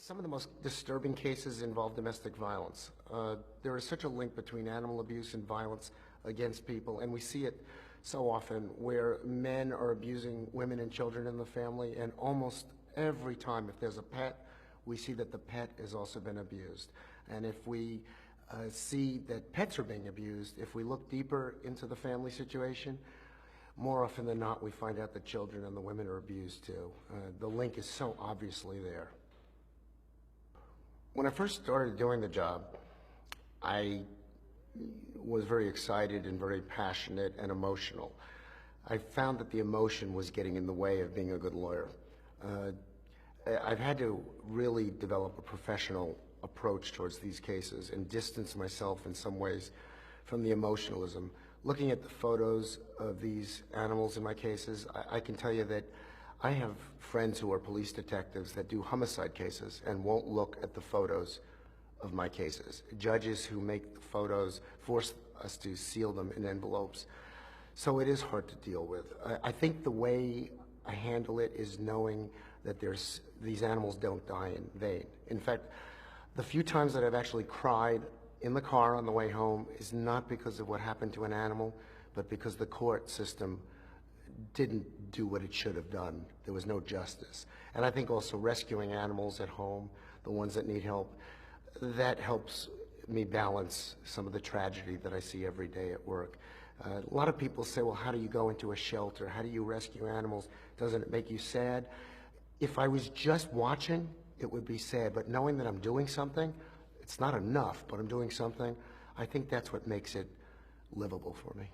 Some of the most disturbing cases involve domestic violence. There is such a link between animal abuse and violence against people, and we see it so often where men are abusing women and children in the family, and almost every time if there's a pet, we see that the pet has also been abused. And if we see that pets are being abused, if we look deeper into the family situation, more often than not we find out that children and the women are abused too. The link is so obviously there. When I first started doing the job, I was very excited and very passionate and emotional. I found that the emotion was getting in the way of being a good lawyer. I've had to really develop a professional approach towards these cases and distance myself in some ways from the emotionalism. Looking at the photos of these animals in my cases, I can tell you that I have friends who are police detectives that do homicide cases and won't look at the photos of my cases. Judges who make the photos force us to seal them in envelopes. So it is hard to deal with. I think the way I handle it is knowing that these animals don't die in vain. In fact, the few times that I've actually cried in the car on the way home is not because of what happened to an animal, but because the court system didn't do what it should have done. There was no justice. And I think also rescuing animals at home, the ones that need help, that helps me balance some of the tragedy that I see every day at work. A lot of people say, well, how do you go into a shelter? How do you rescue animals? Doesn't it make you sad? If I was just watching, it would be sad, but knowing that I'm doing something, it's not enough, but I'm doing something, I think that's what makes it livable for me.